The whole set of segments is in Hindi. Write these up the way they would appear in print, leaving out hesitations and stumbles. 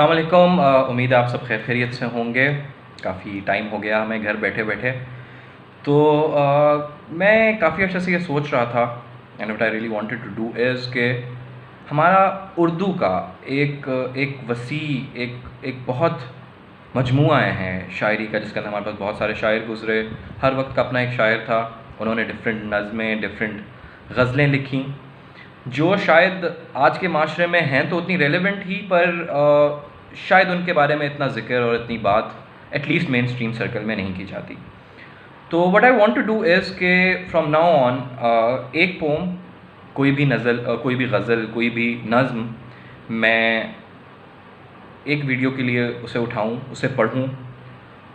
अस्सलाम वालेकुम। उम्मीद है आप सब खैर खैरियत से होंगे। काफ़ी टाइम हो गया हमें घर बैठे बैठे। तो मैं काफ़ी अर्से से ये सोच रहा था and what I really wanted to do is कि हमारा उर्दू का एक एक वसी एक एक बहुत मजमूआ है शायरी का, जिसके अंदर हमारे पास बहुत सारे शायर गुज़रे। हर वक्त का अपना एक शायर था, उन्होंने डिफरेंट नज़में, डिफरेंट गज़लें लिखी जो शायद आज के माशरे में हैं तो उतनी रेलेवेंट ही, पर शायद उनके बारे में इतना ज़िक्र और इतनी बात एटलीस्ट मेन स्ट्रीम सर्कल में नहीं की जाती। तो what I want to do is के फ्रॉम नाउ ऑन एक पोम, कोई भी कोई भी गज़ल, कोई भी नज़्म मैं एक वीडियो के लिए उसे उठाऊं, उसे पढ़ूं,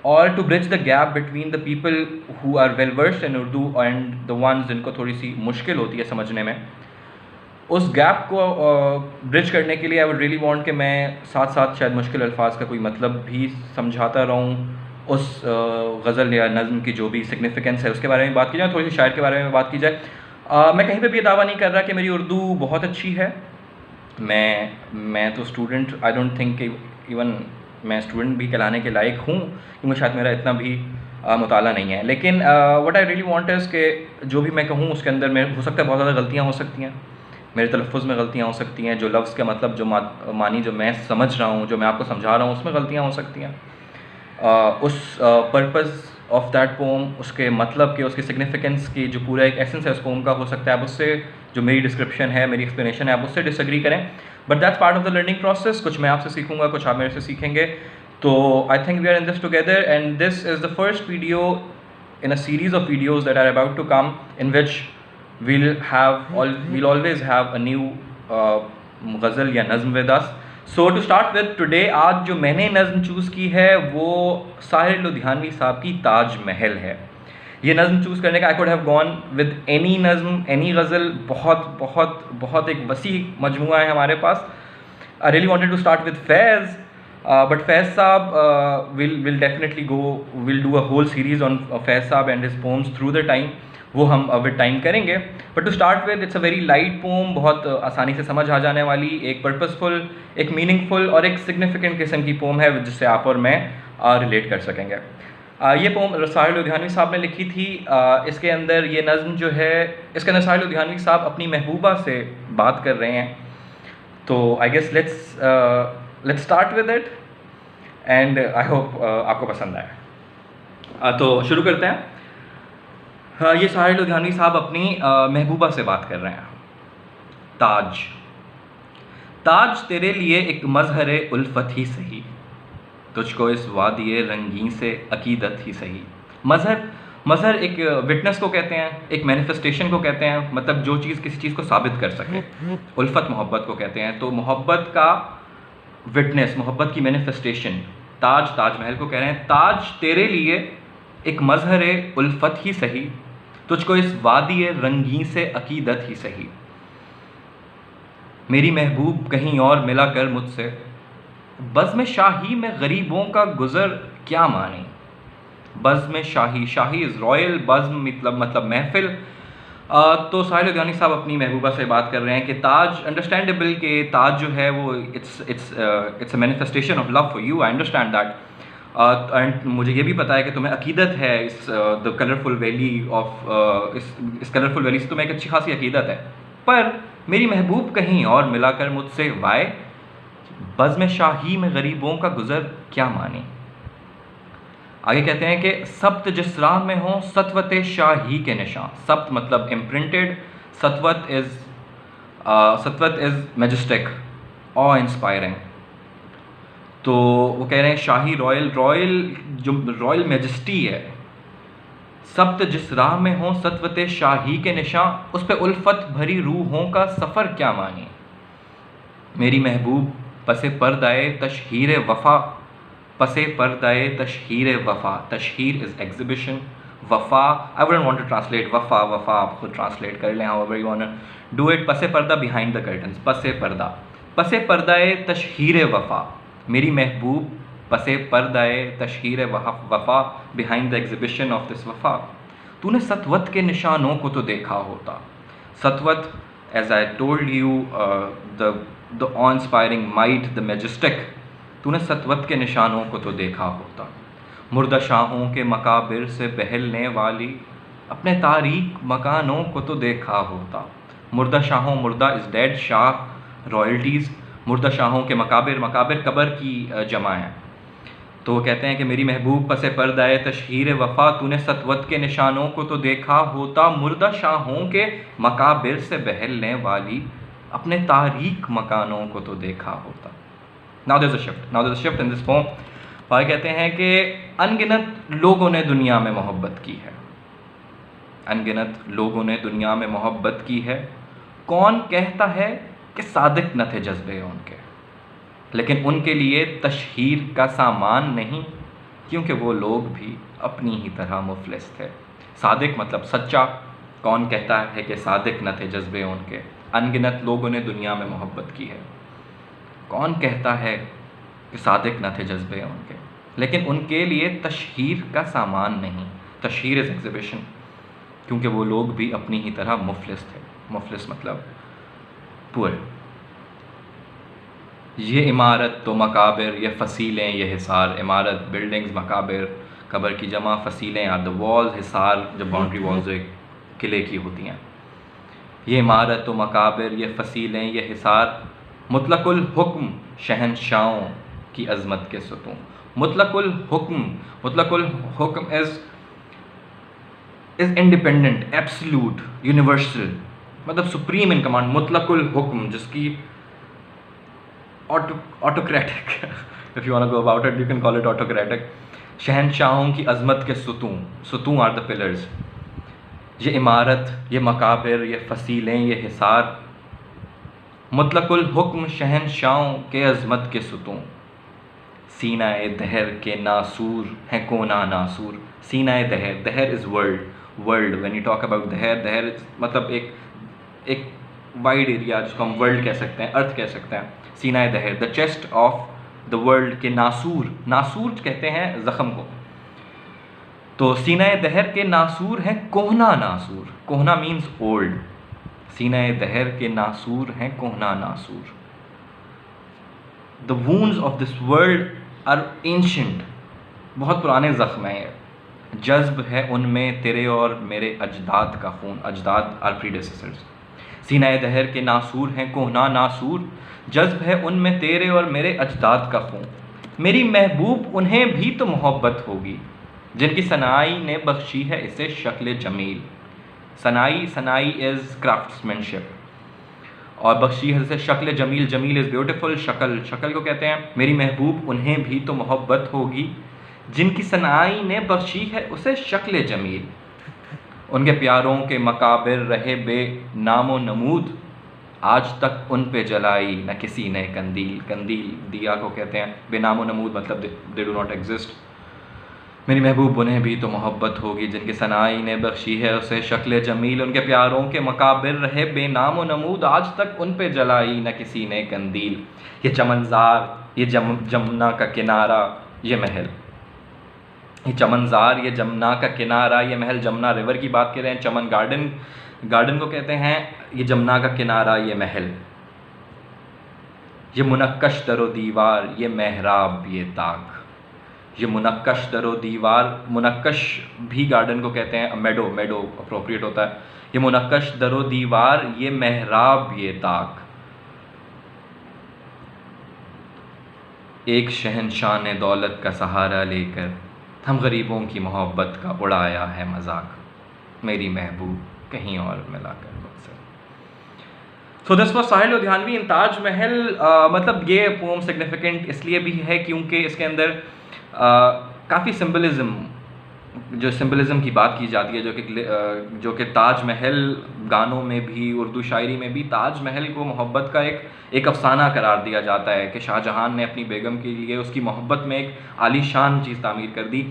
और to bridge the gap between the people who are well versed in Urdu and the ones जिनको थोड़ी सी मुश्किल होती है समझने में, उस गैप को ब्रिज करने के लिए आई वुड रियली वांट कि मैं साथ साथ शायद मुश्किल अल्फाज का कोई मतलब भी समझाता रहूं, उस गज़ल या नज़्म की जो भी सिग्निफिकेंस है उसके बारे में बात की जाए, थोड़ी सी शायर के बारे में बात की जाए। मैं कहीं पे भी ये दावा नहीं कर रहा कि मेरी उर्दू बहुत अच्छी है। मैं तो स्टूडेंट, आई डोंट थिंक कि इवन मैं स्टूडेंट भी कहलाने के लायक हूँ, क्योंकि शायद मेरा इतना भी मुताला नहीं है। लेकिन what I really want is कि जो भी मैं कहूँ उसके अंदर मेरे हो सकता है बहुत ज़्यादा गलतियाँ हो सकती हैं, मेरे तलफ़ुज़ में गलतियाँ हो सकती हैं, जो लफ्ज़ का मतलब जो मानी जो मैं समझ रहा हूँ, जो मैं आपको समझा रहा हूँ, उसमें गलतियाँ हो सकती हैं। उस पर्पज़ ऑफ दैट पोम, उसके मतलब के, उसके सिग्निफिकेंस की जो पूरा एक एसेंस है उस पोम का, हो सकता है आप उससे, जो मेरी डिस्क्रिप्शन है, मेरी एक्सप्लेनेशन है, आप उससे डिसएग्री करें, but that's part of the learning process. कुछ मैं आपसे सीखूंगा, कुछ आप मेरे से सीखेंगे। तो I think we are in this together and this is the first video in a series of videos that are about to come, in which we'll always have a new ghazal या नज़्म with us. So to start with today, आज जो मैंने नज़्म चूज़ की है वो साहिर लुधियानवी साहब की ताज महल है। ये नज़्म चूज़ करने का I could have gone with any नज़्म, एनी गज़ल। बहुत बहुत बहुत एक वसी मजमुआ है हमारे पास। I really wanted to start with Faiz, but Faiz Saab will definitely we'll do a whole series on Faiz Saab and his poems through the time, वो हम with time करेंगे। but to start with, it's a very light poem, बहुत आसानी से समझ आ जाने वाली, एक purposeful, एक meaningful और एक significant किस्म की poem है जिससे आप और मैं relate कर सकेंगे। ये पोम साहिर लुधियानवी साहब ने लिखी थी। इसके अंदर ये नज़्म जो है, इसके अंदर साहिर लुधियानवी साहब अपनी महबूबा से बात कर रहे हैं। तो I guess let's start with it and I hope आपको पसंद आए। तो शुरू करते हैं। ये साहिर लुधियानवी साहब अपनी महबूबा से बात कर रहे हैं। ताज, ताज तेरे लिए एक मज़हर उल्फत ही सही, तुझको इस वादिये रंगीन से अकीदत ही सही। मज़हर एक विटनेस को कहते हैं, एक मैनिफेस्टेशन को कहते हैं, मतलब जो चीज़ किसी चीज़ को साबित कर सके। उल्फत मोहब्बत को कहते हैं। तो मोहब्बत का विटनेस, मोहब्बत की मैनिफेस्टेशन, ताजमहल को कह रहे हैं। ताज तेरे लिए एक मज़हर उल्फत ही सही, तुझको इस वादिये रंगीन से अकीदत ही सही। मेरी महबूब कहीं और मिला कर मुझसे, बज़्म शाही में गरीबों का गुज़र क्या माने। बज़्म शाही, शाही इज़ रॉयल, बज़्म मतलब महफिल। तो साहिर लुधियानवी साहब अपनी महबूबा से बात कर रहे हैं कि ताज, अंडरस्टैंडेबल कि ताज जो है वो it's a manifestation of love for you, I understand that, and मुझे ये भी पता है कि तुम्हें अकीदत है इस द कलरफुल वैली ऑफ इस कलरफुल वैली से तुम्हें एक अच्छी खासी अकीदत है। पर मेरी महबूब कहीं और मिलाकर मुझसे, वाय बज़्म शाही में गरीबों का गुज़र क्या माने। आगे कहते हैं कि सब्त जिस राह में हो सतवत शाही के निशान। सब्त मतलब इम्प्रिंटेड, सतवत इज़ मैजेस्टिक, ऑ इंस्पायरिंग। तो वो कह रहे हैं शाही, रॉयल जो रॉयल मैजेस्टी है। सब्त जिस राह में हो सतवत शाही के निशान, उस पे उल्फत भरी रूहों का सफ़र क्या माने। मेरी महबूब पसे पर्दाए तशहीर वफ़ा, पसे पर्दाए तशहीर वफ़ा। तशहीर इज़ एग्जिबिशन, वफ़ा I wouldn't want to translate वफ़ा आप खुद ट्रांसलेट कर लें, however you want to do it. पसे पर्दा, बिहाइंड द कर्टन्स, पसे पर्दाए तशहीर वफ़ा। मेरी महबूब पसे पर्दाए तशहीर वफ़ा, behind the exhibition of this वफ़ा। तूने सतवत के निशानों को तो देखा होता। सतवत, as I told you, the awe inspiring might, the majestic, तूने सतवत के निशानों को तो देखा होता, मुर्दा शाहों के मकाबिर से बहलने वाली अपने तारीक मकानों को तो देखा होता। मुर्दा शाहों, मुर्दा इज़ डेड, शाह रॉयल्टीज़, मुर्दा शाहों के मकाबिर, मकाबिर कबर की जमा है। तो वो कहते हैं कि मेरी महबूब पसे पर्दाए तशहीर वफ़ा, तूने सतवत के निशानों को तो देखा होता, मुर्दा शाहों के मकाबिर से बहलने वाली अपने तारीक मकानों को तो देखा होता। Now there is a shift in this poem. भाई कहते हैं कि अनगिनत लोगों ने दुनिया में मोहब्बत की है, अनगिनत लोगों ने दुनिया में मोहब्बत की है, कौन कहता है कि सादिक न थे जज्बे उनके, लेकिन उनके लिए तशहीर का सामान नहीं, क्योंकि वो लोग भी अपनी ही तरह मुफलिस थे। सादिक मतलब सच्चा, कौन कहता है कि सादिक न थे जज्बे उनके। अनगिनत लोगों ने दुनिया में मोहब्बत की है, कौन कहता है कि सादिक न थे जज्बे उनके, लेकिन उनके लिए तशहीर का सामान नहीं। तशहीर इज़ एग्जिबिशन, क्योंकि वो लोग भी अपनी ही तरह मुफलिस थे। मुफलिस मतलब पुअर। ये इमारत तो मकाबिर, ये फसीलें, ये हिसार। इमारत बिल्डिंग्स, मकाबिर कबर की जमा, फसीलें आर द वॉल्स, हिसार जब बाउंड्री वॉल्स एक किले की होती हैं। ये इमारत तो मकाबिर, ये फसीलें, ये हिसार, मुतलकुल हुक्म शहनशाहों की अज़मत के सतूं। मुतलकुल हुक्म इज़ इंडिपेंडेंट, एब्सोल्यूट, यूनिवर्सल, मतलब सुप्रीम इन कमांड। मुतलकुल हुक्म जिसकी autocratic, if you want to go about it you can call it autocratic. शहनशाहों की अज़मत के सतूं, सतूं आर द पिलर्स। ये इमारत, ये मकाबिर, ये फसीलें, ये हिसार, मुतलकुल हुक्म शहनशाहों के अज़मत के सतूं। सीनाए दहर के नासूर हैं कोना नासूर। सीनाए दहर, दहर is world. When you talk about दहर मतलब एक वाइड एरिया जिसको हम वर्ल्ड कह सकते हैं, अर्थ कह सकते हैं। सीनाए दहर, the chest of the world के नासूर, नासूर कहते हैं ज़ख़म को। तो सीनाए दहर के नासूर हैं कोहना नासूर। कोहना मीन्स ओल्ड। सीनाए दहर के नासूर हैं कोहना नासूर। The wounds of this world are ancient, बहुत पुराने ज़ख्म हैं। जज्ब है उनमें तेरे और मेरे अजदाद का खून। अजदाद आर प्रीडेसेसर्स। सीनाए दहर के नासूर हैं कोहना नासूर, जज्ब है उनमें तेरे और मेरे अजदाद का खून। मेरी महबूब उन्हें भी तो मोहब्बत होगी, जिनकी सनाई ने बख्शी है इसे शक्ल जमील। सनाई इज़ क्राफ्ट्समैनशिप, और बख्शी है इसे शक्ल जमील। जमील इज़ ब्यूटीफुल, शक्ल को कहते हैं। मेरी महबूब उन्हें भी तो मोहब्बत होगी, जिनकी सनाई ने बख्शी है उसे शक्ल जमील। उनके प्यारों के मकाबिर रहे बे नामो नमूद, आज तक उन पे जलाई न किसी ने कंदील। कंदील दिया को कहते हैं। बेनामो नमूद मतलब दे डू नॉट एग्जिस्ट। मेरी महबूब उन्हें भी तो मोहब्बत होगी, जिनकी सनाई ने बख्शी है उसे शक्ल जमील। उनके प्यारों के मकाबिर रहे बेनामो नमूद, आज तक उन पे जलाई न किसी ने कंदील। ये चमनज़ार, ये जमुना का किनारा, ये महल। ये चमनज़ार, ये जमुना का किनारा, ये महल। जमुना रिवर की बात कर रहे हैं। चमन गार्डन को कहते हैं। ये जमुना का किनारा, ये महल। ये मुनक्कश दरो दीवार, ये मेहराब, ये ताक। ये मुनक्कश दरो दीवार, मुनक्कश भी गार्डन को कहते हैं। मेडो अप्रोप्रिएट होता है। ये मुनक्कश दरो दीवार, ये मेहराब, ये ताक। एक शहनशाह ने दौलत का सहारा लेकर हम गरीबों की मोहब्बत का उड़ाया है मजाक। मेरी महबूब कहीं और मिलाकर मुझसे। सो दिस वाज साहिल लुधियानवी इन ताज महल। मतलब ये पोम सिग्निफिकेंट इसलिए भी है क्योंकि इसके अंदर काफ़ी सिंबलिज़म की बात की जाती है, जो कि ताज महल गानों में भी, उर्दू शायरी में भी ताज महल को मोहब्बत का एक अफसाना करार दिया जाता है कि शाहजहां ने अपनी बेगम के लिए उसकी मोहब्बत में एक आलीशान चीज़ तामीर कर दी।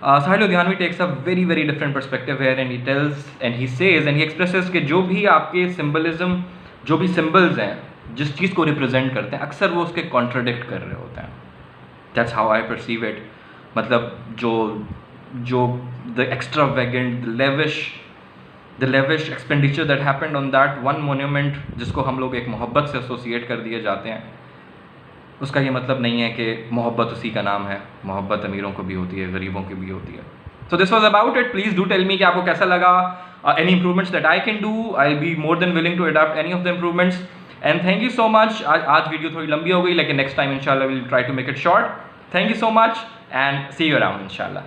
Sahir Ludhianvi takes a very very different perspective here and he tells and he says and he expresses कि जो भी आपके सिंबलिज़म, जो भी सिंबल्स हैं जिस चीज़ को रिप्रेजेंट करते हैं, अक्सर वो उसके कॉन्ट्रडिक्ट कर रहे होते हैं। That's how I perceive it. मतलब जो the extravagant, the lavish expenditure that happened on that one monument, जिसको हम लोग एक मोहब्बत से एसोसिएट कर दिए जाते हैं, उसका ये मतलब नहीं है कि मोहब्बत उसी का नाम है। मोहब्बत अमीरों को भी होती है, गरीबों की भी होती है। So this was about it. Please do tell me कि आपको कैसा लगा। Any improvements that I can do, I be more than willing to adopt any of the improvements. And thank you so much. आज वीडियो थोड़ी लंबी हो गई, लेकिन नेक्स्ट टाइम इंशाल्लाह will try to make it short. Thank you so much and see you around इंशाल्लाह।